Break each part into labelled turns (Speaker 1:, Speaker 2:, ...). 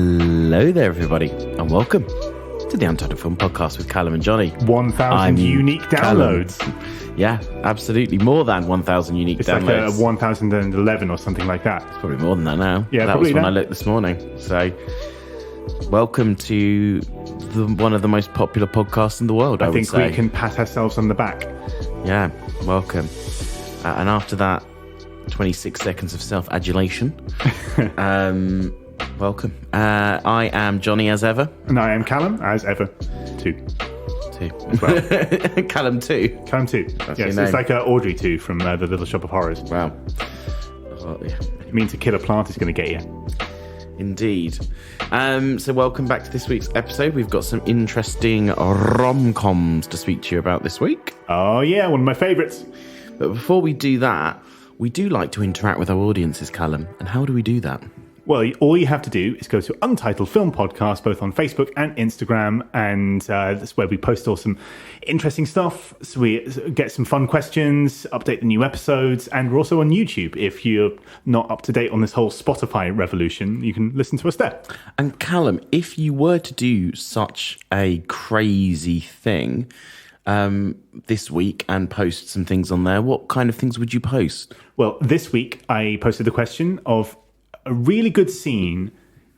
Speaker 1: Hello there, everybody, and welcome to the Untitled Film Podcast with Callum and Johnny.
Speaker 2: 1,000 unique downloads.
Speaker 1: Callum. Yeah, absolutely. More than 1,000 unique downloads.
Speaker 2: It's like 1,011 or something like that.
Speaker 1: It's probably more than that now.
Speaker 2: Yeah,
Speaker 1: that was when I looked this morning. So, welcome to one of the most popular podcasts in the world, I would say.
Speaker 2: I think we can pat ourselves on the back.
Speaker 1: Yeah, welcome. And after that 26 seconds of self-adulation, welcome. I am Johnny as ever.
Speaker 2: And I am Callum as ever. Two as well.
Speaker 1: Callum 2.
Speaker 2: Callum 2. Yes, it's like Audrey 2 from The Little Shop of Horrors.
Speaker 1: Wow. Oh, yeah.
Speaker 2: It means to kill a plant is going to get you.
Speaker 1: Indeed. So welcome back to this week's episode. We've got some interesting rom-coms to speak to you about this week.
Speaker 2: Oh yeah, one of my favourites.
Speaker 1: But before we do that, we do like to interact with our audiences, Callum. And how do we do that?
Speaker 2: Well, all you have to do is go to Untitled Film Podcast, both on Facebook and Instagram, and that's where we post all some interesting stuff. So we get some fun questions, update the new episodes, and we're also on YouTube. If you're not up to date on this whole Spotify revolution, you can listen to us there.
Speaker 1: And Callum, if you were to do such a crazy thing this week and post some things on there, what kind of things would you post?
Speaker 2: Well, this week I posted the question of a really good scene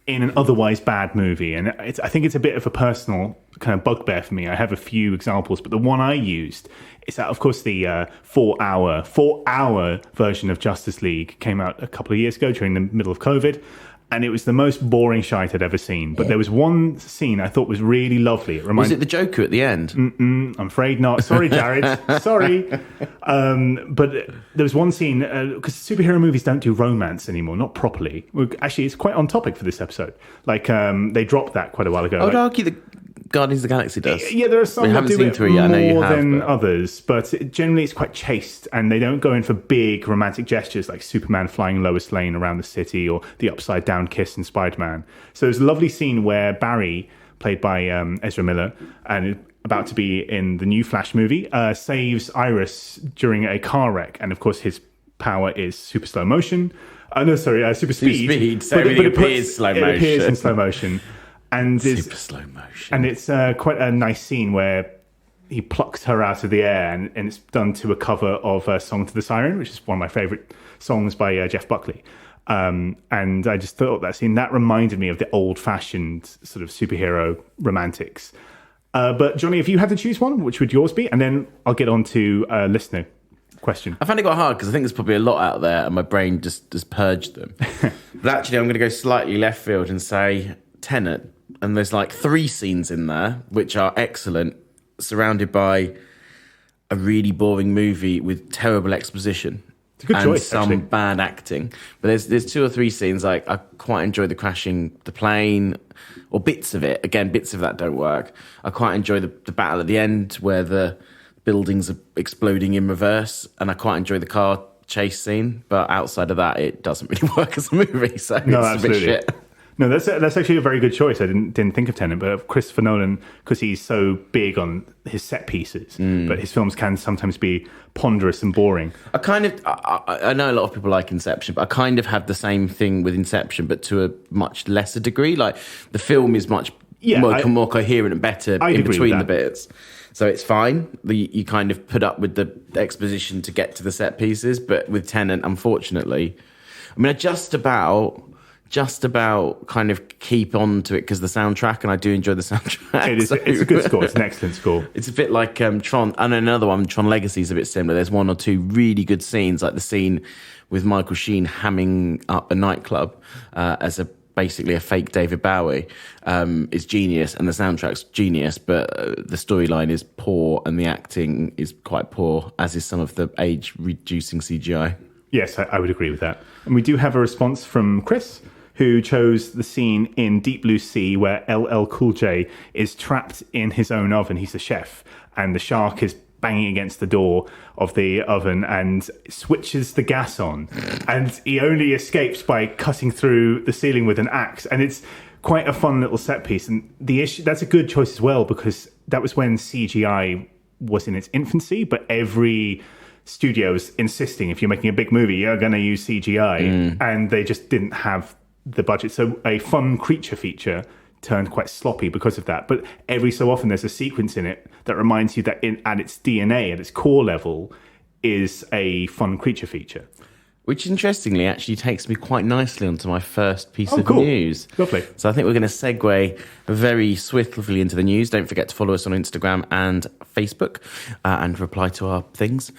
Speaker 2: in an otherwise bad movie. And I think it's a bit of a personal kind of bugbear for me. I have a few examples, but the one I used is that, of course, the 4-hour version of Justice League came out a couple of years ago during the middle of COVID. And it was the most boring shite I'd ever seen. But there was one scene I thought was really lovely.
Speaker 1: Was it the Joker at the end?
Speaker 2: I'm afraid not. Sorry, Jared. Sorry. But there was one scene, because superhero movies don't do romance anymore, not properly. Actually, it's quite on topic for this episode. Like, they dropped that quite a while ago.
Speaker 1: I would argue that Guardians of the Galaxy does.
Speaker 2: Yeah, there are some that do it more than others, but generally it's quite chaste, and they don't go in for big romantic gestures like Superman flying Lois Lane around the city or the upside down kiss in Spider-Man. So there's a lovely scene where Barry, played by Ezra Miller, and about to be in the new Flash movie, saves Iris during a car wreck, and of course his power is super slow motion. Super speed.
Speaker 1: So everything appears slow motion.
Speaker 2: It appears in slow motion. And
Speaker 1: super slow motion.
Speaker 2: And it's quite a nice scene where he plucks her out of the air, and it's done to a cover of Song to the Siren, which is one of my favourite songs by Jeff Buckley. And I just thought that reminded me of the old-fashioned sort of superhero romantics. But Johnny, if you had to choose one, which would yours be? And then I'll get on to listener question.
Speaker 1: I found it quite hard because I think there's probably a lot out there and my brain just purged them. But actually, I'm going to go slightly left field and say Tenet. And there's like 3 scenes in there which are excellent, surrounded by a really boring movie with terrible exposition.
Speaker 2: It's a good choice,
Speaker 1: some
Speaker 2: actually.
Speaker 1: Bad acting. But there's 2 or 3 scenes like I quite enjoy the crashing the plane, or bits of it. Again, bits of that don't work. I quite enjoy the battle at the end where the buildings are exploding in reverse, and I quite enjoy the car chase scene. But outside of that, it doesn't really work as a movie. So
Speaker 2: No,
Speaker 1: it's
Speaker 2: absolutely.
Speaker 1: a bit shit.
Speaker 2: No, that's actually a very good choice. I didn't think of Tenet, but Christopher Nolan, because he's so big on his set pieces, but his films can sometimes be ponderous and boring.
Speaker 1: I know a lot of people like Inception, but I kind of have the same thing with Inception, but to a much lesser degree. Like the film is much more coherent and better in between the bits. So it's fine. You kind of put up with the exposition to get to the set pieces, but with Tenet, unfortunately, I mean, I just about kind of keep on to it because the soundtrack, and I do enjoy the soundtrack.
Speaker 2: It's a good score. It's an excellent score.
Speaker 1: It's a bit like Tron, and another one, Tron Legacy, is a bit similar. There's 1 or 2 really good scenes, like the scene with Michael Sheen hamming up a nightclub as basically a fake David Bowie is genius, and the soundtrack's genius, but the storyline is poor and the acting is quite poor, as is some of the age-reducing CGI.
Speaker 2: Yes, I would agree with that. And we do have a response from Chris, who chose the scene in Deep Blue Sea where LL Cool J is trapped in his own oven. He's a chef, and the shark is banging against the door of the oven and switches the gas on. And he only escapes by cutting through the ceiling with an axe. And it's quite a fun little set piece. And that's a good choice as well, because that was when CGI was in its infancy, but every studio's insisting if you're making a big movie, you're going to use CGI. And they just didn't have the budget. So a fun creature feature turned quite sloppy because of that. But every so often there's a sequence in it that reminds you that at its DNA, at its core level, is a fun creature feature.
Speaker 1: Which, interestingly, actually takes me quite nicely onto my first piece of news.
Speaker 2: Lovely.
Speaker 1: So I think we're going to segue very swiftly into the news. Don't forget to follow us on Instagram and Facebook and reply to our things.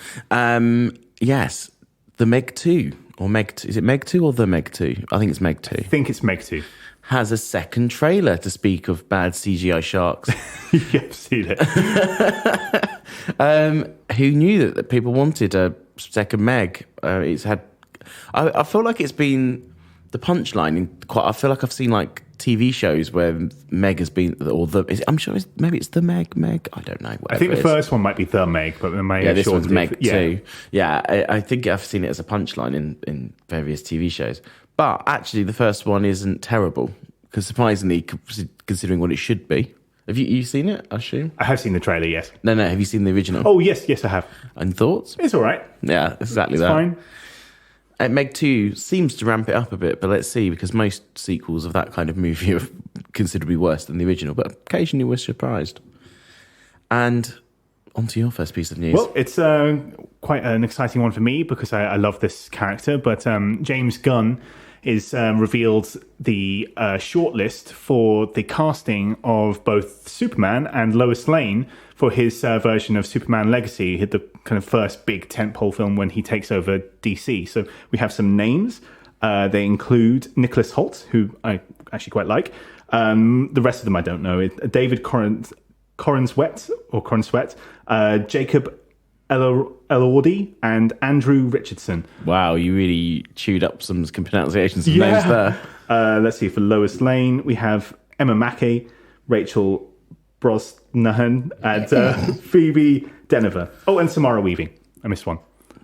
Speaker 1: Yes, the Meg 2, or Meg 2. Is it Meg 2 or the Meg 2? I think it's Meg 2.
Speaker 2: I think it's Meg 2.
Speaker 1: Has a second trailer to speak of bad CGI sharks.
Speaker 2: Yeah, I've seen it.
Speaker 1: Who knew that people wanted a second Meg? It's had... I feel like it's been the punchline in quite... I feel like I've seen like TV shows where Meg has been... or the. I'm sure maybe it's the Meg. I don't know.
Speaker 2: I think the first one might be the Meg, but
Speaker 1: this one's Meg too. Yeah, I think I've seen it as a punchline in various TV shows. But actually, the first one isn't terrible, because surprisingly, considering what it should be. Have you seen it, I assume?
Speaker 2: I have seen the trailer, yes.
Speaker 1: No, have you seen the original?
Speaker 2: Oh, yes, I have.
Speaker 1: And thoughts?
Speaker 2: It's all right.
Speaker 1: Yeah, exactly that.
Speaker 2: It's fine.
Speaker 1: Meg 2 seems to ramp it up a bit, but let's see, because most sequels of that kind of movie are considerably worse than the original, but occasionally we're surprised. And on to your first piece of news.
Speaker 2: Well, it's quite an exciting one for me, because I love this character, but James Gunn is revealed the shortlist for the casting of both Superman and Lois Lane for his version of Superman Legacy, the kind of first big tentpole film when he takes over DC. So we have some names. They include Nicholas Hoult, who I actually quite like. The rest of them I don't know. David Corenswet, Jacob Elordi, and Andrew Richardson.
Speaker 1: Wow, you really chewed up some pronunciations of names there.
Speaker 2: Let's see, for Lois Lane, we have Emma Mackey, Rachel Brosnahan, and Phoebe Denover. Oh, and Samara Weaving. I missed one.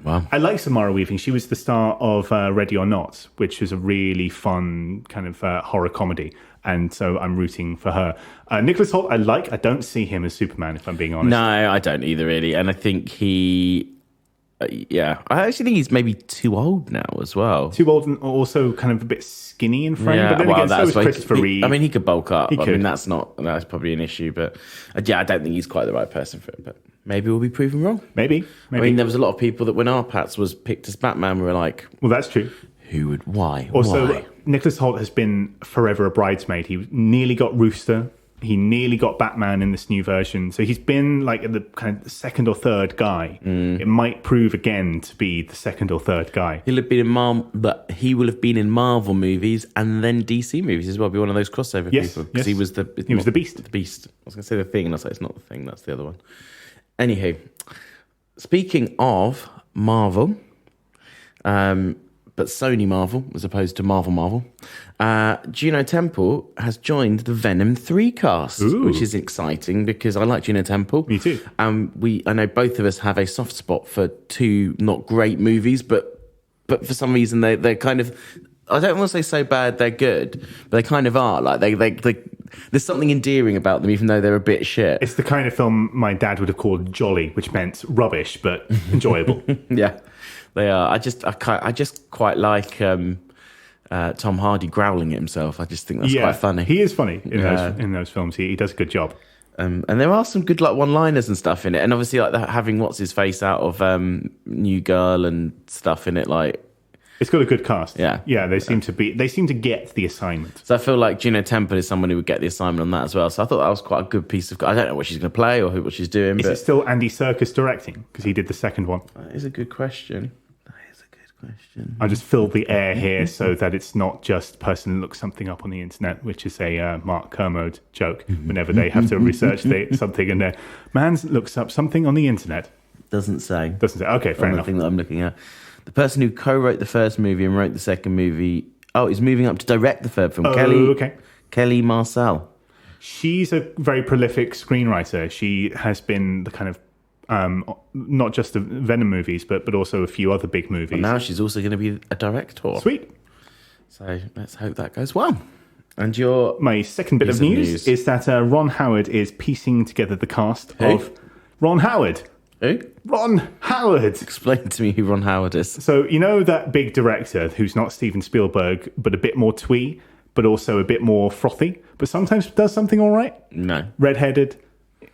Speaker 1: Wow.
Speaker 2: I like Samara Weaving. She was the star of Ready or Not, which was a really fun kind of horror comedy. And so I'm rooting for her. Nicholas Hoult, I like. I don't see him as Superman, if I'm being honest.
Speaker 1: No, I don't either, really. And I think he... I actually think he's maybe too old now as well.
Speaker 2: Too old and also kind of a bit skinny in frame. But then again, so is Christopher Reeve.
Speaker 1: I mean, he could bulk up. I mean, that's probably an issue. But I don't think he's quite the right person for it. But maybe we'll be proven wrong.
Speaker 2: Maybe.
Speaker 1: I mean, there was a lot of people that when Arpats was picked as Batman, we were like...
Speaker 2: Well, that's true.
Speaker 1: Why?
Speaker 2: Also,
Speaker 1: why?
Speaker 2: Nicholas Hoult has been forever a bridesmaid. He nearly got Rooster. He nearly got Batman in this new version. So he's been like the kind of second or third guy. It might prove again to be the second or third guy.
Speaker 1: He'll have been but he will have been in Marvel movies and then DC movies as well. Be one of those crossover people. Because he was the
Speaker 2: Beast.
Speaker 1: The Beast. I was going to say the Thing, and I was like, it's not the Thing. That's the other one. Anywho, speaking of Marvel, but Sony Marvel as opposed to Marvel. Juno Temple has joined the Venom 3 cast, which is exciting because I like Juno Temple.
Speaker 2: Me too.
Speaker 1: I know both of us have a soft spot for two not great movies, but for some reason they're kind of... I don't want to say so bad they're good, but they kind of are. Like they there's something endearing about them, even though they're a bit shit.
Speaker 2: It's the kind of film my dad would have called jolly, which meant rubbish but enjoyable.
Speaker 1: Yeah, they are. I just quite like Tom Hardy growling at himself. I just think that's quite funny.
Speaker 2: He is funny in those films. He does a good job.
Speaker 1: And there are some good like one-liners and stuff in it, and obviously like having what's his face out of New Girl and stuff in it, like.
Speaker 2: It's got a good cast.
Speaker 1: Yeah.
Speaker 2: They seem to get the assignment.
Speaker 1: So I feel like Juno Temple is someone who would get the assignment on that as well. So I thought that was quite a good piece of... I don't know what she's going to play or what she's doing.
Speaker 2: Is it still Andy Serkis directing? Because he did the second one.
Speaker 1: That is a good question.
Speaker 2: I just filled the air here so that it's not just person looks something up on the internet, which is a Mark Kermode joke whenever they have to research something and man looks up something on the internet.
Speaker 1: Doesn't say.
Speaker 2: Okay, fair enough.
Speaker 1: The thing that I'm looking at. The person who co-wrote the first movie and wrote the second movie, is moving up to direct the third film. Kelly Marcel.
Speaker 2: She's a very prolific screenwriter. She has been the kind of not just the Venom movies, but also a few other big movies.
Speaker 1: But now she's also going to be a director.
Speaker 2: Sweet.
Speaker 1: So let's hope that goes well. And
Speaker 2: my second bit of news is that Ron Howard is piecing together the cast of Ron Howard.
Speaker 1: Who?
Speaker 2: Ron Howard.
Speaker 1: Explain to me who Ron Howard is.
Speaker 2: So, you know that big director who's not Steven Spielberg, but a bit more twee, but also a bit more frothy, but sometimes does something all right?
Speaker 1: No.
Speaker 2: Redheaded,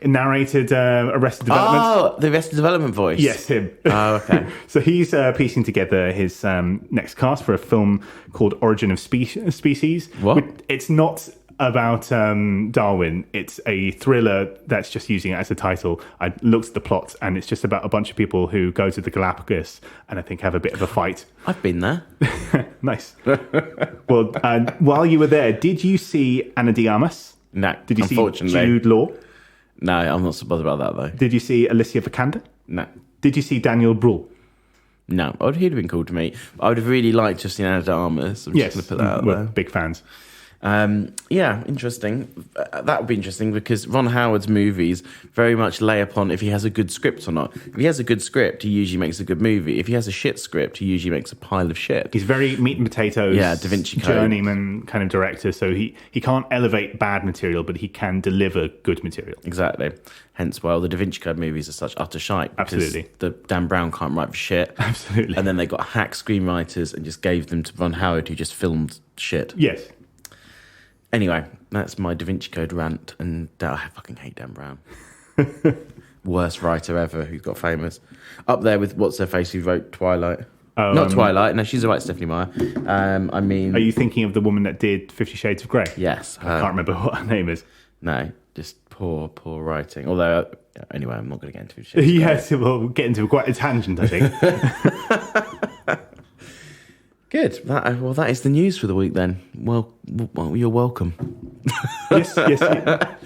Speaker 2: narrated Arrested Development.
Speaker 1: Oh, the Arrested Development voice.
Speaker 2: Yes, him.
Speaker 1: Oh, okay.
Speaker 2: So he's piecing together his next cast for a film called Origin of Species.
Speaker 1: What?
Speaker 2: It's not about Darwin. It's a thriller that's just using it as a title. I looked at the plot, and it's just about a bunch of people who go to the Galapagos and I think have a bit of a fight.
Speaker 1: I've been there.
Speaker 2: Nice. Well, while you were there, did you see Ana de Armas?
Speaker 1: No,
Speaker 2: Did you see
Speaker 1: unfortunately.
Speaker 2: Jude Law?
Speaker 1: No, I'm not so bothered about that, though.
Speaker 2: Did you see Alicia Vikander?
Speaker 1: No.
Speaker 2: Did you see Daniel Bruhl?
Speaker 1: No. He'd have been cool to me. I would have really liked to have seen Ana de Armas. I'm just going to put that out
Speaker 2: we're
Speaker 1: there.
Speaker 2: big fans.
Speaker 1: Yeah, interesting. That would be interesting because Ron Howard's movies very much lay upon if he has a good script or not. If he has a good script, he usually makes a good movie. If he has a shit script, he usually makes a pile of shit.
Speaker 2: He's very meat and potatoes,
Speaker 1: Da Vinci Code.
Speaker 2: journeyman kind of director, so he can't elevate bad material, but he can deliver good material.
Speaker 1: Exactly. Hence why all the Da Vinci Code movies are such utter shite.
Speaker 2: Absolutely.
Speaker 1: The Dan Brown can't write for shit.
Speaker 2: Absolutely.
Speaker 1: And then they got hack screenwriters and just gave them to Ron Howard, who just filmed shit.
Speaker 2: Yes.
Speaker 1: Anyway, that's my Da Vinci Code rant, and I fucking hate Dan Brown. Worst writer ever who got famous. Up there with what's her face who wrote Twilight. Not Twilight, no, she's all right, Stephanie Meyer. I mean...
Speaker 2: Are you thinking of the woman that did 50 Shades of Grey?
Speaker 1: Yes.
Speaker 2: I can't remember what her name is.
Speaker 1: No, just poor writing. Although, anyway, I'm not going to get into it.
Speaker 2: Yes, we'll get into quite a tangent, I think.
Speaker 1: Good. That is the news for the week then. Well, you're welcome.
Speaker 2: Yes.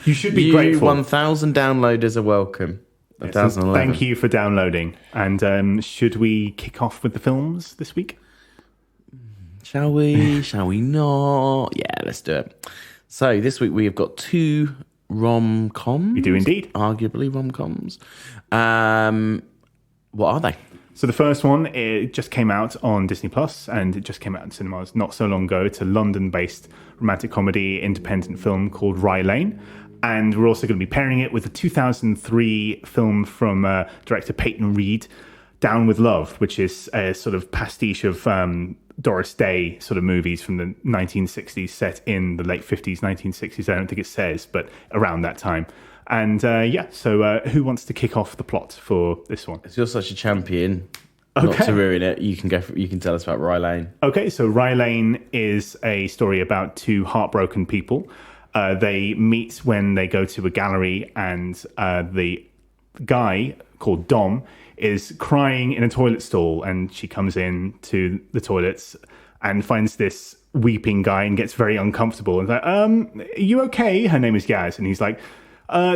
Speaker 2: You should be grateful.
Speaker 1: 1,000 downloaders are welcome. 1,011.
Speaker 2: Thank you for downloading. And should we kick off with the films this week?
Speaker 1: Shall we? Shall we not? Yeah, let's do it. So this week we have got 2 rom-coms.
Speaker 2: We do indeed.
Speaker 1: Arguably rom-coms. What are they?
Speaker 2: So the first one, it just came out on Disney Plus, and it just came out in cinemas not so long ago. It's a London-based romantic comedy independent film called Rye Lane. And we're also going to be pairing it with a 2003 film from director Peyton Reed, Down with Love, which is a sort of pastiche of Doris Day sort of movies from the 1960s set in the late 50s, 1960s. I don't think it says, but around that time. And so who wants to kick off the plot for this one?
Speaker 1: As you're such a champion, not to ruin it, you can tell us about Rye Lane.
Speaker 2: Okay, so Rye Lane is a story about 2 heartbroken people. They meet when they go to a gallery, and the guy called Dom is crying in a toilet stall, and she comes in to the toilets and finds this weeping guy and gets very uncomfortable. And like, are you okay? Her name is Yaz, and he's like,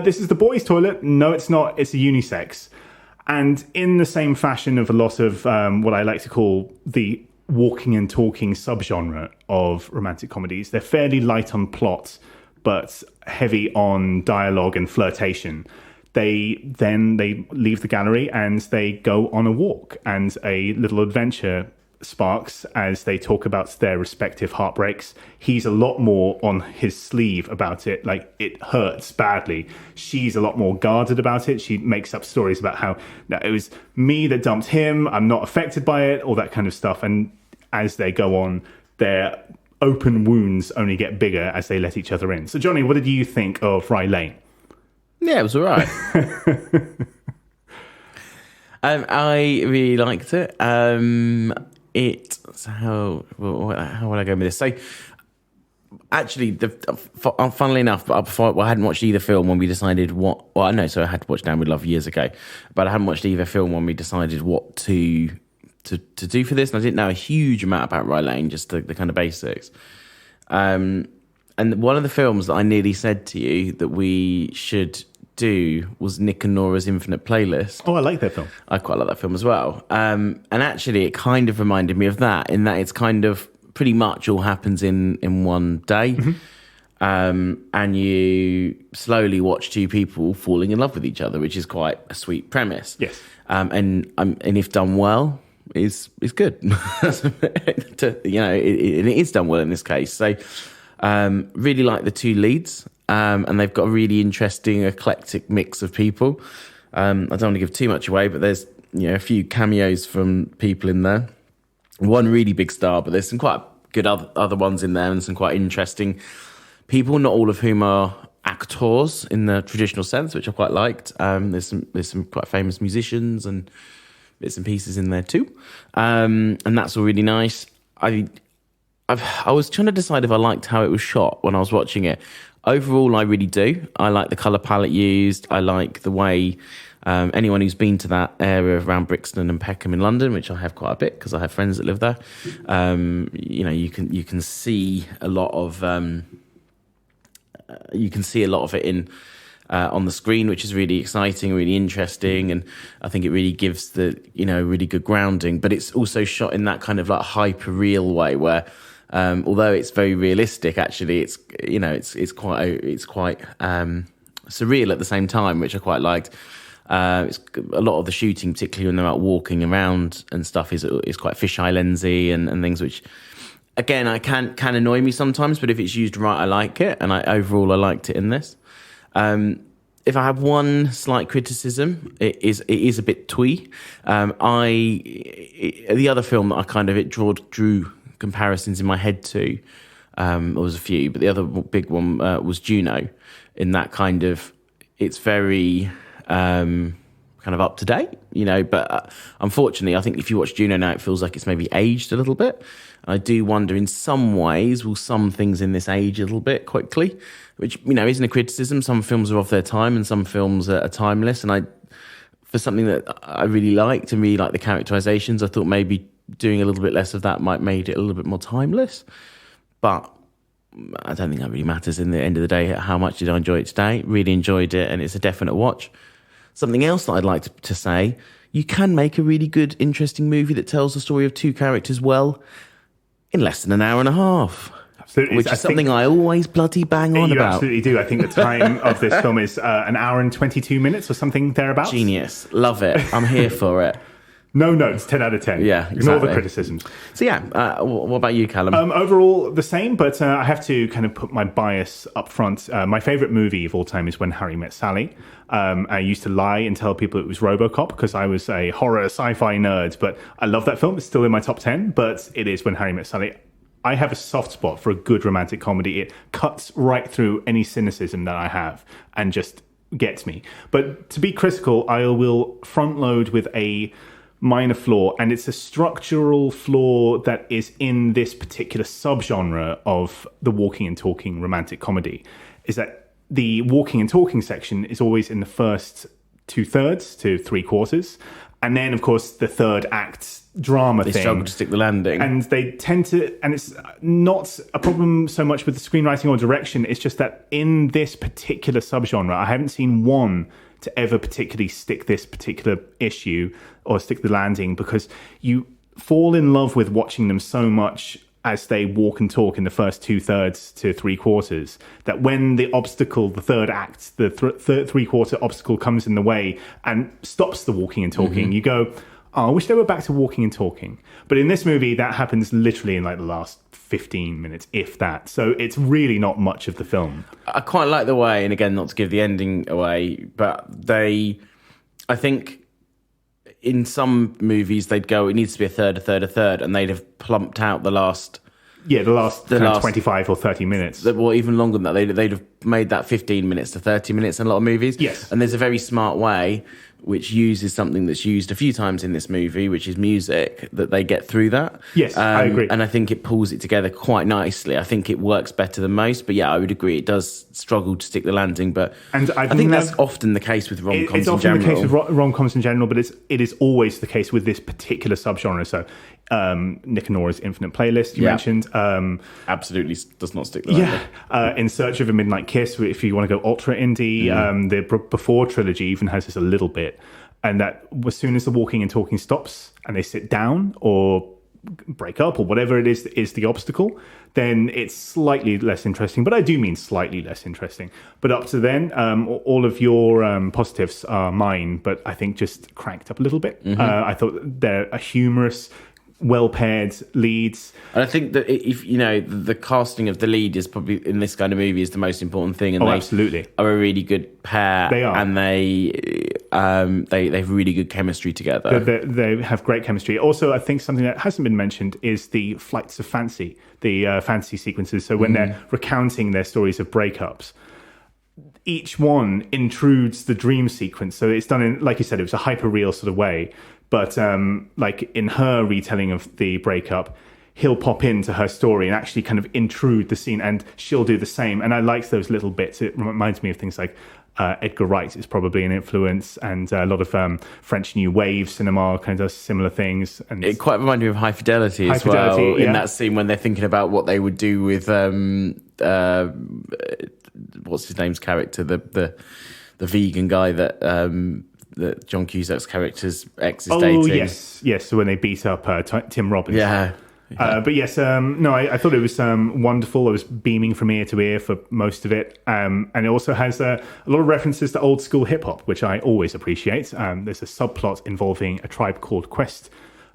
Speaker 2: this is the boys' toilet. No, it's not. It's a unisex. And in the same fashion of a lot of what I like to call the walking and talking subgenre of romantic comedies, they're fairly light on plot, but heavy on dialogue and flirtation. They leave the gallery and they go on a walk, and a little adventure sparks as they talk about their respective heartbreaks. He's a lot more on his sleeve about it, like it hurts badly. She's a lot more guarded about it. She makes up stories about how it was me that dumped him, I'm not affected by it, all that kind of stuff. And as they go on, their open wounds only get bigger as they let each other in. So Johnny, what did you think of Rye Lane?
Speaker 1: Yeah, it was all right. I really liked it. How would I go with this? So, actually, funnily enough, I hadn't watched either film when we decided what. Well, no, so I had watched Down with Love years ago, but I hadn't watched either film when we decided what to do for this, and I didn't know a huge amount about Rye Lane, just the kind of basics. And one of the films that I nearly said to you that we should do was Nick and Nora's Infinite Playlist.
Speaker 2: Oh, I like that film.
Speaker 1: I quite like that film as well. And actually, it kind of reminded me of that, in that it's kind of pretty much all happens in one day. Mm-hmm. And you slowly watch 2 people falling in love with each other, which is quite a sweet premise.
Speaker 2: Yes.
Speaker 1: And if done well, is good. It is done well in this case. So really like the 2 leads. And they've got a really interesting, eclectic mix of people. I don't want to give too much away, but there's a few cameos from people in there. One really big star, but there's some quite good other ones in there and some quite interesting people, not all of whom are actors in the traditional sense, which I quite liked. There's some quite famous musicians and bits and pieces in there too, and that's all really nice. I was trying to decide if I liked how it was shot when I was watching it. Overall, I really do. I like the colour palette used. I like the way anyone who's been to that area around Brixton and Peckham in London, which I have quite a bit because I have friends that live there. You can see a lot of it in on the screen, which is really exciting, really interesting, and I think it really gives the really good grounding. But it's also shot in that kind of like hyper real way where. Although it's very realistic, actually, it's quite surreal at the same time, which I quite liked. It's a lot of the shooting, particularly when they're out walking around and stuff, is quite fisheye lensy and things, which again can annoy me sometimes. But if it's used right, I like it, and overall I liked it in this. If I have one slight criticism, it is a bit twee. The other film that it drew comparisons in my head to, there was a few, but the other big one was Juno. In that it's very kind of up to date, But unfortunately, I think if you watch Juno now, it feels like it's maybe aged a little bit. I do wonder, in some ways, will some things in this age a little bit quickly, which isn't a criticism. Some films are off their time, and some films are timeless. And for something that I really liked and really liked the characterizations, I thought maybe doing a little bit less of that might made it a little bit more timeless. But I don't think that really matters in the end of the day. How much did I enjoy it today? Really enjoyed it, and it's a definite watch. Something else that I'd like to say, you can make a really good, interesting movie that tells the story of two characters well in less than an hour and a half. Absolutely. Which is something I always bloody bang on about.
Speaker 2: You absolutely do. I think the time of this film is an hour and 22 minutes or something thereabouts.
Speaker 1: Genius. Love it. I'm here for it.
Speaker 2: No notes, 10 out of 10.
Speaker 1: Yeah, exactly.
Speaker 2: Ignore the criticisms.
Speaker 1: So what about you, Callum?
Speaker 2: Overall, the same, but I have to kind of put my bias up front. My favourite movie of all time is When Harry Met Sally. I used to lie and tell people it was RoboCop because I was a horror sci-fi nerd, but I love that film. It's still in my top 10, but it is When Harry Met Sally. I have a soft spot for a good romantic comedy. It cuts right through any cynicism that I have and just gets me. But to be critical, I will front load with a minor flaw, and it's a structural flaw that is in this particular subgenre of the walking and talking romantic comedy, is that the walking and talking section is always in the first 2/3 to 3/4, and then of course the third act drama
Speaker 1: they
Speaker 2: thing.
Speaker 1: struggle to stick the landing,
Speaker 2: and they tend to, and it's not a problem so much with the screenwriting or direction, it's just that in this particular subgenre, I haven't seen one to ever particularly stick this particular issue or stick the landing, because you fall in love with watching them so much as they walk and talk in the first 2/3 to 3/4 that when the obstacle, the third act, the 3/4 obstacle comes in the way and stops the walking and talking, you go, oh, I wish they were back to walking and talking. But in this movie, that happens literally in like the last 15 minutes, if that. So it's really not much of the film.
Speaker 1: I quite like the way, and again, not to give the ending away, but I think in some movies they'd go, it needs to be a third, and they'd have plumped out the last
Speaker 2: 25 or 30 minutes.
Speaker 1: Well, even longer than that. They'd have made that 15 minutes to 30 minutes in a lot of movies.
Speaker 2: Yes.
Speaker 1: And there's a very smart way which uses something that's used a few times in this movie, which is music, that they get through that.
Speaker 2: Yes, I agree.
Speaker 1: And I think it pulls it together quite nicely. I think it works better than most, but yeah, I would agree. It does struggle to stick the landing, but I think that's often the case with rom-coms in general.
Speaker 2: It's often the case with rom-coms in general, but it is always the case with this particular subgenre. So Nick and Nora's Infinite Playlist, you mentioned.
Speaker 1: Absolutely does not stick the landing.
Speaker 2: In Search of a Midnight Kiss, if you want to go ultra indie, the Before trilogy even has this a little bit. And that as soon as the walking and talking stops and they sit down or break up or whatever it is the obstacle, then it's slightly less interesting. But I do mean slightly less interesting. But up to then, all of your positives are mine, but I think just cranked up a little bit. I thought they're a humorous, well-paired leads.
Speaker 1: And I think that if the casting of the lead is probably in this kind of movie is the most important thing, and they
Speaker 2: absolutely
Speaker 1: are a really good pair.
Speaker 2: They are,
Speaker 1: and they have really good chemistry together.
Speaker 2: They have great chemistry. Also, I think something that hasn't been mentioned is the flights of fancy, the fantasy sequences. So when they're recounting their stories of breakups, each one intrudes the dream sequence. So it's done in, like you said, it was a hyper-real sort of way. But like in her retelling of the breakup, he'll pop into her story and actually kind of intrude the scene, and she'll do the same. And I like those little bits. It reminds me of things like Edgar Wright is probably an influence, and a lot of French New Wave cinema kind of does similar things. And
Speaker 1: it quite reminded me of High Fidelity as well, in that scene when they're thinking about what they would do with what's his name's character, the vegan guy that John Cusack's character's ex is dating.
Speaker 2: Yes. So when they beat up Tim Robbins.
Speaker 1: Yeah.
Speaker 2: But yes, I thought it was wonderful. I was beaming from ear to ear for most of it. And it also has a lot of references to old school hip hop, which I always appreciate. There's a subplot involving a Tribe Called Quest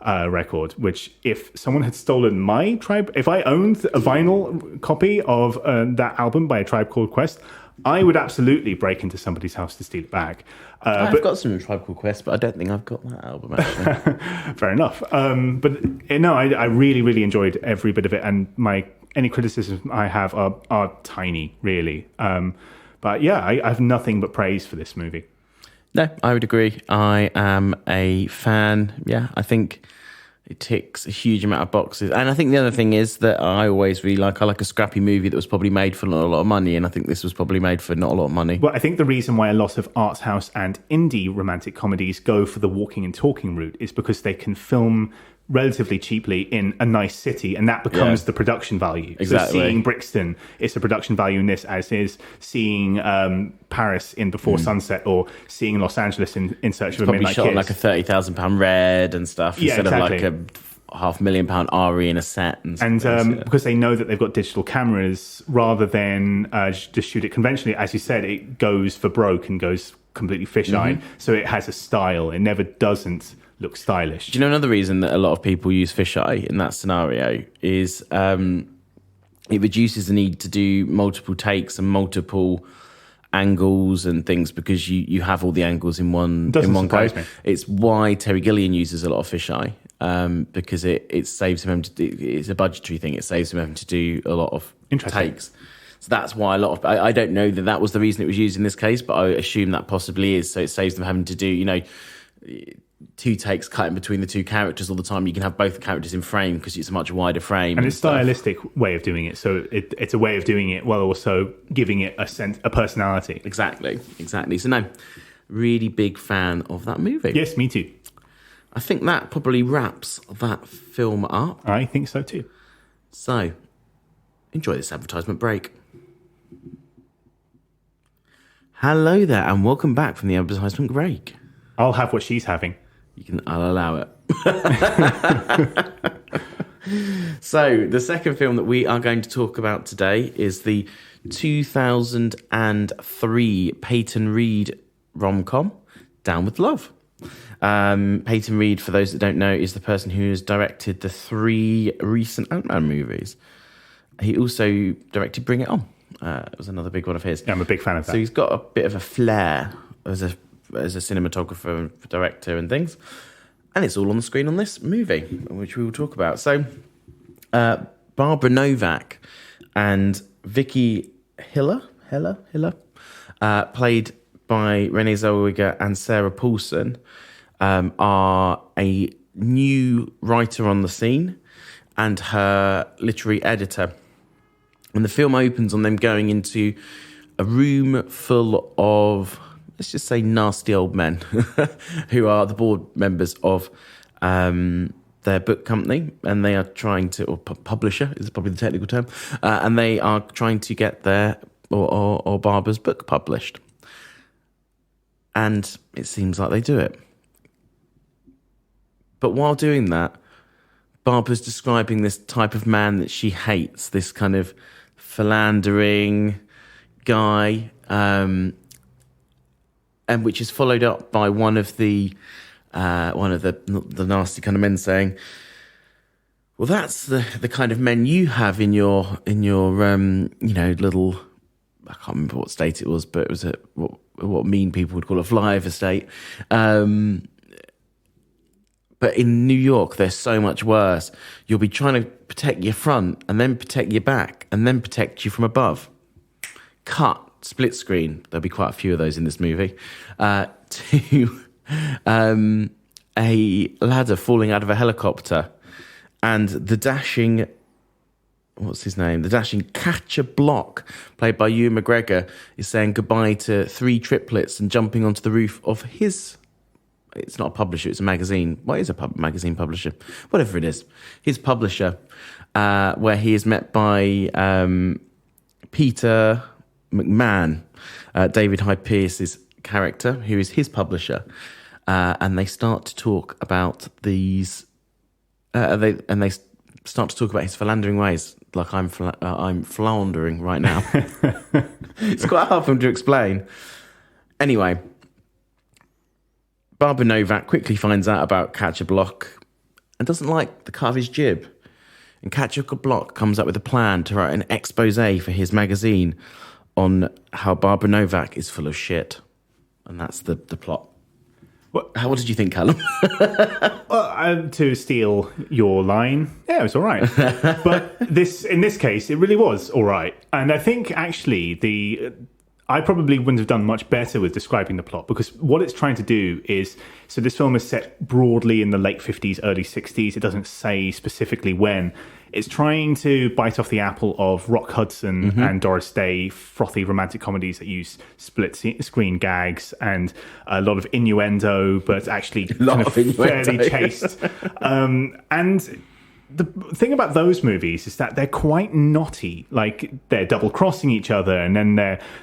Speaker 2: record, which if someone had stolen my Tribe, if I owned a vinyl copy of that album by a Tribe Called Quest, I would absolutely break into somebody's house to steal it back.
Speaker 1: I've got some Tribe Called Quest, but I don't think I've got that album, actually.
Speaker 2: Fair enough. I really, really enjoyed every bit of it, and any criticisms I have are tiny, really. But yeah, I have nothing but praise for this movie.
Speaker 1: No, I would agree. I am a fan. Yeah, I think it ticks a huge amount of boxes. And I think the other thing is that I always really I like a scrappy movie that was probably made for not a lot of money, and I think this was probably made for not a lot of money.
Speaker 2: Well, I think the reason why a lot of art house and indie romantic comedies go for the walking and talking route is because they can film relatively cheaply in a nice city, and that becomes the production value.
Speaker 1: Exactly.
Speaker 2: So seeing Brixton, it's a production value in this, as is seeing Paris in Before Sunset, or seeing Los Angeles in Search of a Midnight Kiss.
Speaker 1: Probably shot like a £30,000 red and stuff, instead of like a £500,000 RE in a set. And
Speaker 2: because they know that they've got digital cameras, rather than just shoot it conventionally, as you said, it goes for broke and goes completely fisheye. So it has a style. It never doesn't look stylish.
Speaker 1: Do you know another reason that a lot of people use fisheye in that scenario is it reduces the need to do multiple takes and multiple angles and things, because you have all the angles in one go. It's why Terry Gilliam uses a lot of fisheye, because it saves him it's a budgetary thing. It saves him having to do a lot of takes. So that's why a lot of I don't know that was the reason it was used in this case, but I assume that possibly is. So it saves them having to do 2 takes cut in between the 2 characters all the time. You can have both characters in frame because it's a much wider frame.
Speaker 2: And it's a stylistic way of doing it. So it's a way of doing it while also giving it a personality.
Speaker 1: Exactly. So no, really big fan of that movie.
Speaker 2: Yes, me too.
Speaker 1: I think that probably wraps that film up.
Speaker 2: I think so too.
Speaker 1: So enjoy this advertisement break. Hello there, and welcome back from the advertisement break.
Speaker 2: I'll have what she's having.
Speaker 1: I'll allow it. So, the second film that we are going to talk about today is the 2003 Peyton Reed rom-com, Down with Love. Peyton Reed, for those that don't know, is the person who has directed the 3 recent Ant-Man movies. He also directed Bring It On. It was another big one of his.
Speaker 2: Yeah, I'm a big fan of that.
Speaker 1: So he's got a bit of a flair as a cinematographer and director and things. And it's all on the screen on this movie, which we will talk about. So, Barbara Novak and Vicky Hiller, played by Renee Zellweger and Sarah Paulson, are a new writer on the scene and her literary editor. And the film opens on them going into a room full of, let's just say, nasty old men who are the board members of their book company, and they are trying to, or publisher is probably the technical term, and they are trying to get their or Barbara's book published. And it seems like they do it. But while doing that, Barbara's describing this type of man that she hates, this kind of philandering guy, and which is followed up by one of the nasty kind of men saying, "Well, that's the kind of men you have in your little I can't remember what state it was, but it was what mean people would call a flyover state. But in New York, they're so much worse. You'll be trying to protect your front and then protect your back and then protect you from above. Cut, split screen. There'll be quite a few of those in this movie. To a ladder falling out of a helicopter, and the dashing, what's his name? The dashing Catcher Block, played by Ewan McGregor, is saying goodbye to 3 triplets and jumping onto the roof of his. It's not a publisher, it's a magazine. What is a magazine publisher? Whatever it is. His publisher, where he is met by Peter McMahon, David Hyde Pierce's character, who is his publisher. And they start to talk about these... they start to talk about his philandering ways, like I'm floundering right now. It's quite hard for him to explain. Anyway... Barbara Novak quickly finds out about Catcher Block and doesn't like the cut of his jib. And Catcher Block comes up with a plan to write an expose for his magazine on how Barbara Novak is full of shit. And that's the plot. What did you think, Callum?
Speaker 2: Well, to steal your line, yeah, it was all right. But in this case, it really was all right. And I think, actually, I probably wouldn't have done much better with describing the plot, because what it's trying to do is, so this film is set broadly in the late 50s, early 60s. It doesn't say specifically when. It's trying to bite off the apple of Rock Hudson and Doris Day, frothy romantic comedies that use split screen gags and a lot of innuendo, but actually kind of fairly chaste. And the thing about those movies is that they're quite knotty. Like, they're double crossing each other, and then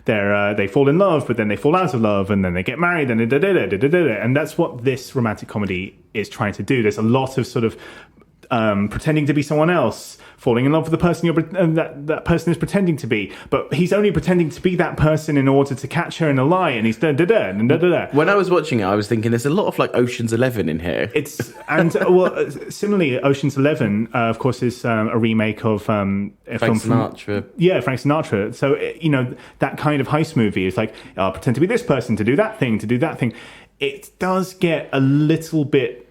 Speaker 2: they fall in love, but then they fall out of love, and then they get married, and and that's what this romantic comedy is trying to do. There's a lot of sort of pretending to be someone else, falling in love with the person that person is pretending to be, but he's only pretending to be that person in order to catch her in a lie, and he's da-da-da.
Speaker 1: When I was watching it, I was thinking there's a lot of like Ocean's 11 in here.
Speaker 2: Similarly, Ocean's 11, of course, is a remake of Frank
Speaker 1: Sinatra.
Speaker 2: Yeah, Frank Sinatra. So that kind of heist movie is like, I'll pretend to be this person to do that thing. It does get a little bit.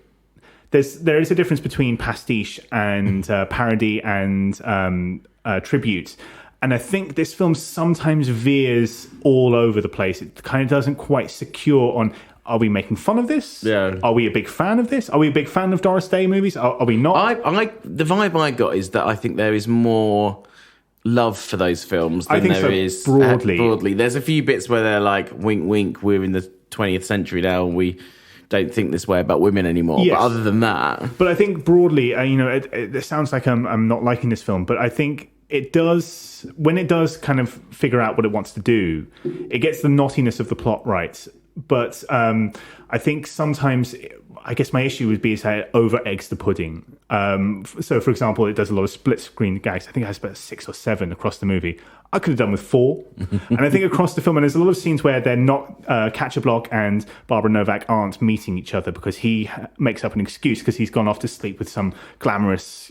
Speaker 2: There is a difference between pastiche and parody and tribute. And I think this film sometimes veers all over the place. It kind of doesn't quite secure on, are we making fun of this?
Speaker 1: Yeah.
Speaker 2: Are we a big fan of this? Are we a big fan of Doris Day movies? Are we not?
Speaker 1: The vibe I got is that I think there is more love for those films than there is broadly. There's a few bits where they're like, wink, wink, we're in the 20th century now, and we don't think this way about women anymore. Yes. But other than that,
Speaker 2: but I think broadly, it sounds like I'm not liking this film, but I think it does, when it does kind of figure out what it wants to do, it gets the knottiness of the plot right. But I think sometimes, I guess my issue would be is that it over eggs the pudding. So, for example, it does a lot of split screen gags. I think it has about 6 or 7 across the movie. I could have done with 4. And I think across the film, and there's a lot of scenes where they're not, Catcher Block and Barbara Novak aren't meeting each other because he makes up an excuse because he's gone off to sleep with some glamorous,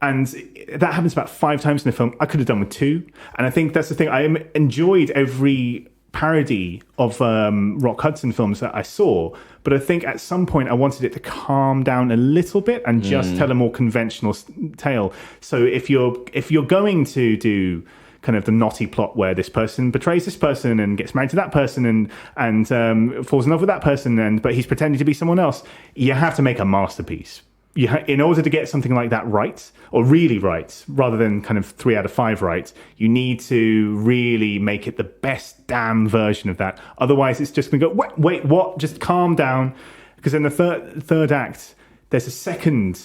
Speaker 2: and that happens about 5 times in the film. I could have done with 2. And I think that's the thing. I enjoyed every parody of Rock Hudson films that I saw, but I think at some point I wanted it to calm down a little bit and just tell a more conventional tale. So if you're going to do kind of the knotty plot where this person betrays this person and gets married to that person and falls in love with that person, but he's pretending to be someone else, you have to make a masterpiece. In order to get something like that right, or really right, rather than kind of 3 out of 5 right, you need to really make it the best damn version of that. Otherwise, it's just going to go, wait, what? Just calm down. Because in the third act, there's a second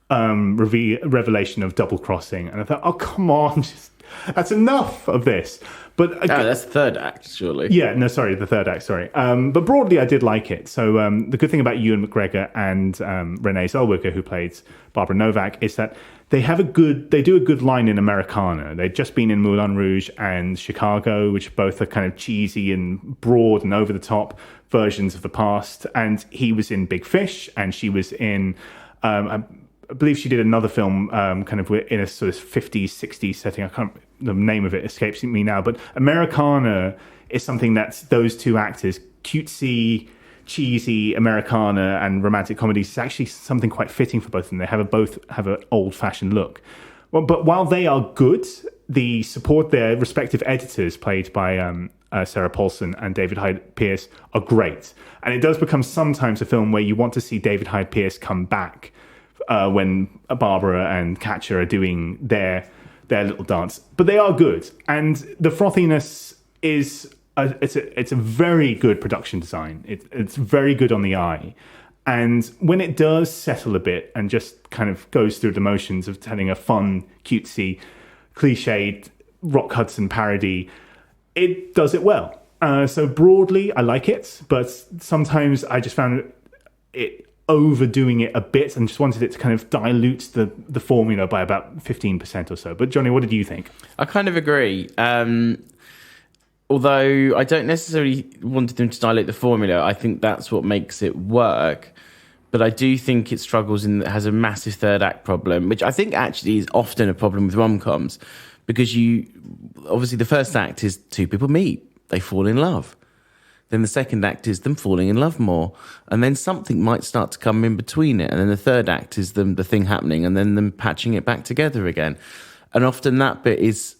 Speaker 2: revelation of double crossing. And I thought, oh, come on, that's enough of this. But
Speaker 1: that's the third act, surely.
Speaker 2: Yeah, no, sorry, the third act, sorry. But broadly, I did like it. So the good thing about Ewan McGregor and Renee Zellweger, who plays Barbara Novak, is that they do a good line in Americana. They'd just been in Moulin Rouge and Chicago, which both are kind of cheesy and broad and over-the-top versions of the past. And he was in Big Fish, and she was in I believe she did another film kind of in a sort of 50s, 60s setting. The name of it escapes me now, but Americana is something that's those two actors, cutesy, cheesy Americana and romantic comedies, is actually something quite fitting for both of them. They both have an old-fashioned look. Well, but while they are good, their respective editors, played by Sarah Paulson and David Hyde Pierce, are great. And it does become sometimes a film where you want to see David Hyde Pierce come back when Barbara and Katja are doing their little dance. But they are good. And the frothiness is... It's a very good production design. It's very good on the eye. And when it does settle a bit and just kind of goes through the motions of telling a fun, cutesy, cliched Rock Hudson parody, it does it well. So broadly, I like it, but sometimes I just found it overdoing it a bit and just wanted it to kind of dilute the formula by about 15% or so. But Johnny, what did you think?
Speaker 1: I kind of agree. Although I don't necessarily want them to dilute the formula, I think that's what makes it work. But I do think it struggles and has a massive third act problem, which I think actually is often a problem with rom-coms, because obviously the first act is two people meet, they fall in love. Then the second act is them falling in love more. And then something might start to come in between it. And then the third act is the thing happening and then them patching it back together again. And often that bit is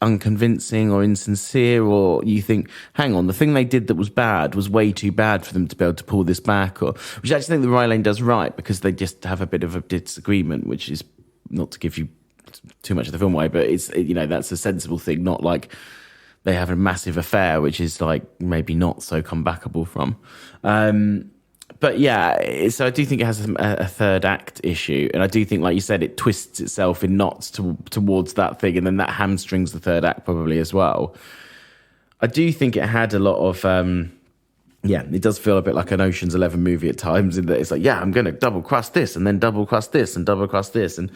Speaker 1: unconvincing or insincere, or you think, hang on, the thing they did that was bad was way too bad for them to be able to pull this back, which I actually think the Rye Lane does right, because they just have a bit of a disagreement, which is not to give you too much of the film away, but it's, that's a sensible thing, not like they have a massive affair, which is like maybe not so comebackable from. But yeah, so I do think it has a third act issue. And I do think, like you said, it twists itself in knots towards that thing. And then that hamstrings the third act probably as well. I do think it had a lot of, it does feel a bit like an Ocean's 11 movie at times, in that it's like, I'm going to double cross this and then double cross this and double cross this. And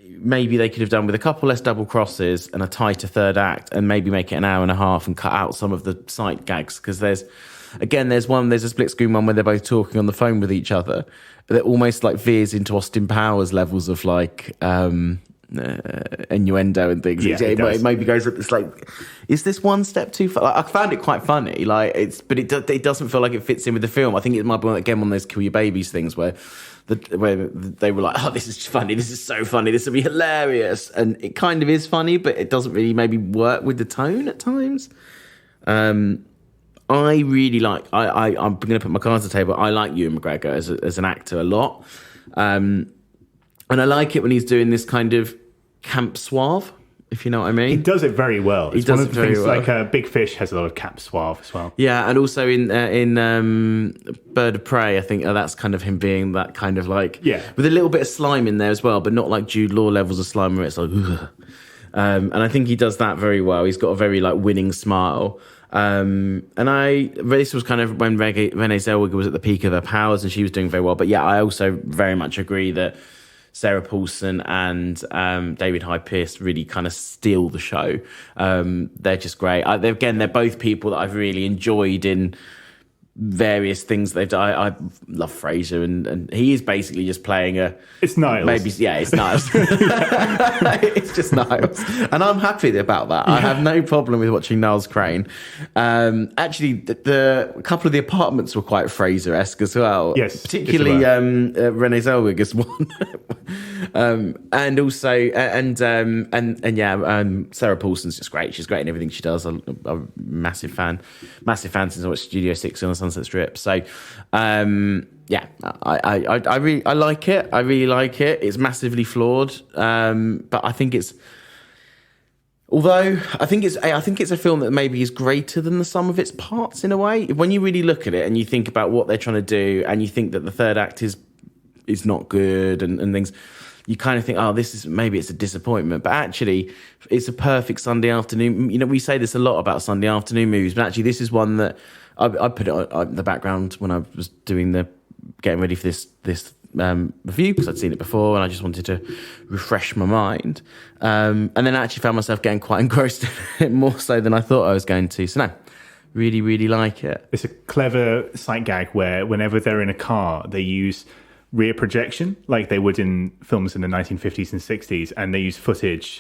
Speaker 1: maybe they could have done with a couple less double crosses and a tighter third act, and maybe make it an hour and a half and cut out some of the sight gags, because there's a split screen one where they're both talking on the phone with each other that almost like veers into Austin Powers levels of like innuendo and things. It maybe goes up. It's like, is this one step too far? Like, I found it quite funny. But it doesn't feel like it fits in with the film. I think it might be again one of those Kill Your Babies things where they were like, oh, this is funny. This is so funny. This will be hilarious, and it kind of is funny, but it doesn't really maybe work with the tone at times. I really like. I'm going to put my cards on the table. I like Ewan McGregor as an actor a lot, and I like it when he's doing this kind of camp suave, if you know what I mean.
Speaker 2: He does it very well. It's one of the things. Well. Like Big Fish has a lot of camp suave as well.
Speaker 1: Yeah, and also in Bird of Prey, I think that's kind of him being that kind of like with a little bit of slime in there as well, but not like Jude Law levels of slime where it's like. Ugh. And I think he does that very well. He's got a very like winning smile. This was kind of when Renee Zellweger was at the peak of her powers and she was doing very well. But yeah, I also very much agree that Sarah Paulson and David Hyde Pierce really kind of steal the show. They're just great. They're both people that I've really enjoyed in various things they've done. I love Fraser, and he is basically just playing
Speaker 2: it's Niles.
Speaker 1: It's Niles. It's just Niles, and I'm happy about that. I have no problem with watching Niles Crane. Actually, the couple of the apartments were quite Fraser-esque as well.
Speaker 2: Yes,
Speaker 1: particularly Renee Zellweger's one, and also Sarah Paulson's just great. She's great in everything she does. I'm a massive fan since I watched Studio 60 on the Sunset Strip. So, I like it. I really like it. It's massively flawed, but I think it's. Although I think it's a film that maybe is greater than the sum of its parts in a way. When you really look at it and you think about what they're trying to do, and you think that the third act is not good and things, you kind of think, oh, it's a disappointment. But actually, it's a perfect Sunday afternoon. You know, we say this a lot about Sunday afternoon movies, but actually, this is one that I put it on the background when I was getting ready for this review, because I'd seen it before and I just wanted to refresh my mind. And then I actually found myself getting quite engrossed in it, more so than I thought I was going to. So no, really, really like it.
Speaker 2: It's a clever sight gag where whenever they're in a car, they use rear projection like they would in films in the 1950s and 60s, and they use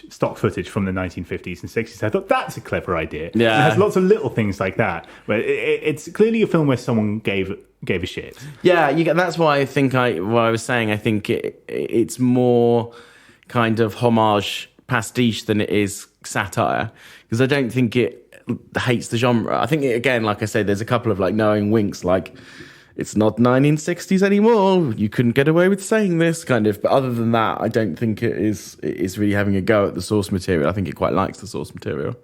Speaker 2: stock footage from the 1950s and 60s. I thought that's a clever idea.
Speaker 1: Yeah,
Speaker 2: it has lots of little things like that, but it's clearly a film where someone gave a shit.
Speaker 1: Yeah, that's why I think what I was saying. I think it's more kind of homage pastiche than it is satire, because I don't think it hates the genre. I think again, like I said, there's a couple of like knowing winks, like it's not 1960s anymore, you couldn't get away with saying this kind of, but other than that, I don't think it is really having a go at the source material. I think it quite likes the source material.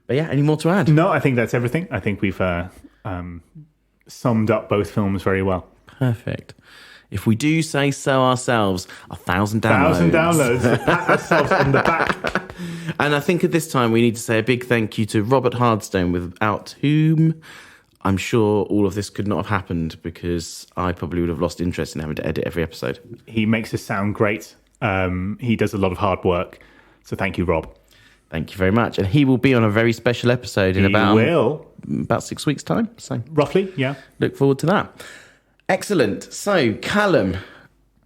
Speaker 1: But yeah, any more to add?
Speaker 2: No, I think that's everything. I think we've summed up both films very well.
Speaker 1: Perfect. If we do say so ourselves, 1,000 downloads.
Speaker 2: 1,000 downloads. Pat ourselves on the back.
Speaker 1: And I think at this time we need to say a big thank you to Robert Hardstone, without whom I'm sure all of this could not have happened, because I probably would have lost interest in having to edit every episode.
Speaker 2: He makes us sound great. He does a lot of hard work. So thank you, Rob.
Speaker 1: Thank you very much. And he will be on a very special episode in about 6 weeks' time. So
Speaker 2: roughly, yeah.
Speaker 1: Look forward to that. Excellent. So, Callum,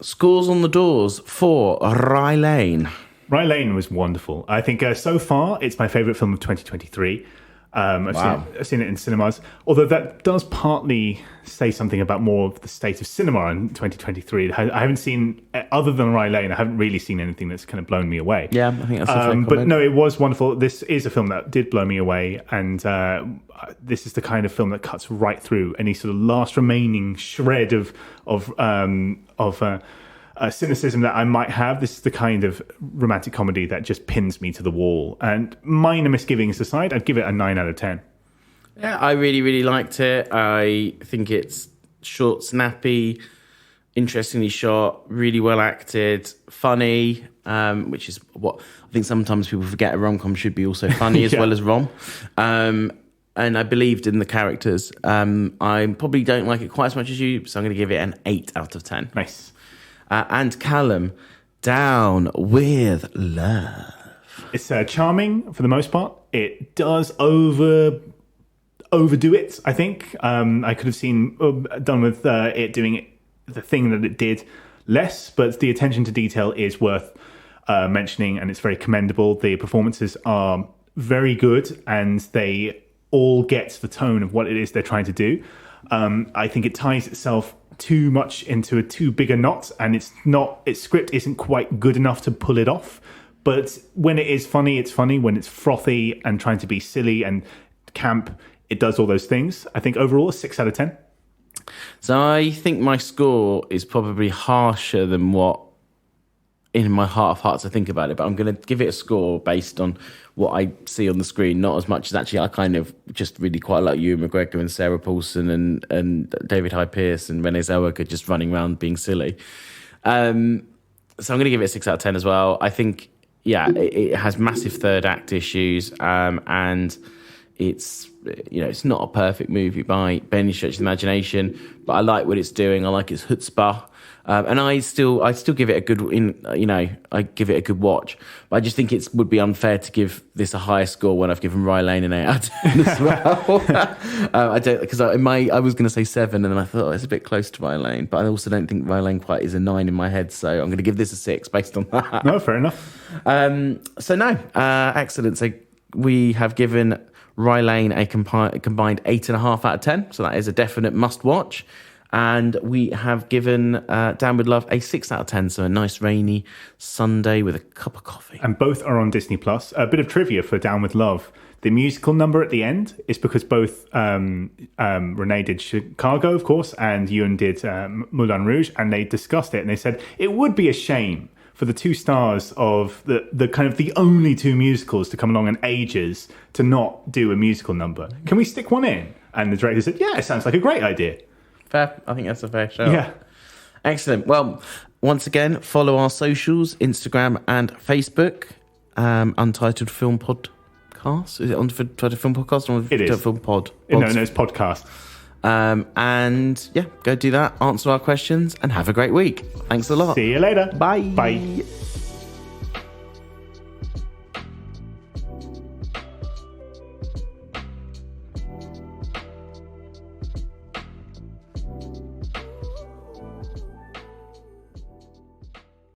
Speaker 1: scores on the doors for Rye Lane.
Speaker 2: Rye Lane was wonderful. I think so far it's my favourite film of 2023. I've seen it in cinemas, although that does partly say something about more of the state of cinema in 2023. I haven't seen, other than Rye Lane, I haven't really seen anything that's kind of blown me away.
Speaker 1: Yeah, I think that's a fair comment.
Speaker 2: But no, it was wonderful. This is a film that did blow me away, and this is the kind of film that cuts right through any sort of last remaining shred of cynicism that I might have. This is the kind of romantic comedy that just pins me to the wall. And minor misgivings aside, I'd give it a 9 out of 10.
Speaker 1: Yeah, I really, really liked it. I think it's short, snappy, interestingly shot, really well acted, funny, which is what I think sometimes people forget. A rom-com should be also funny as well as rom. And I believed in the characters. I probably don't like it quite as much as you, so I'm going to give it an 8 out of 10.
Speaker 2: Nice.
Speaker 1: And Callum, Down with Love.
Speaker 2: It's charming for the most part. It does overdo it, I think. I could have seen done with it doing the thing that it did less, but the attention to detail is worth mentioning, and it's very commendable. The performances are very good, and they all get the tone of what it is they're trying to do. I think it ties itself too much into a too big a knot, and its script isn't quite good enough to pull it off. But when it is funny, it's funny. When it's frothy and trying to be silly and camp, it does all those things. I think overall, 6 out of 10.
Speaker 1: So I think my score is probably harsher than what in my heart of hearts I think about it, but I'm going to give it a score based on what I see on the screen, not as much as actually I kind of just really quite like Ewan McGregor and Sarah Paulson and David Hyde Pierce and Renee Zellweger just running around being silly. So I'm going to give it a 6 out of 10 as well. I think, it has massive third act issues, and it's not a perfect movie by any stretch of the imagination, but I like what it's doing. I like its chutzpah. And I still give it a good, I give it a good watch. But I just think it would be unfair to give this a higher score when I've given Rye Lane an 8 out of 10 as well. I don't, because I was going to say 7, and then I thought it's a bit close to Rye Lane. But I also don't think Rye Lane quite is a 9 in my head, so I'm going to give this a 6 based on that.
Speaker 2: No, fair enough.
Speaker 1: Excellent. So we have given Rye Lane a combined 8.5 out of 10. So that is a definite must watch. And we have given Down with Love a 6 out of 10. So a nice rainy Sunday with a cup of coffee.
Speaker 2: And both are on Disney+. A bit of trivia for Down with Love. The musical number at the end is because both Renee did Chicago, of course, and Ewan did Moulin Rouge. And they discussed it. And they said it would be a shame for the two stars of the kind of the only two musicals to come along in ages to not do a musical number. Can we stick one in? And the director said, yeah, it sounds like a great idea.
Speaker 1: Fair. I think that's a fair show.
Speaker 2: Yeah.
Speaker 1: Excellent. Well, once again, follow our socials, Instagram and Facebook, Untitled Film Podcast. Is it Untitled Film Podcast or
Speaker 2: it is.
Speaker 1: Film Pod?
Speaker 2: No, it's podcast.
Speaker 1: And go do that, answer our questions, and have a great week. Thanks a lot.
Speaker 2: See you later.
Speaker 1: Bye.
Speaker 2: Bye.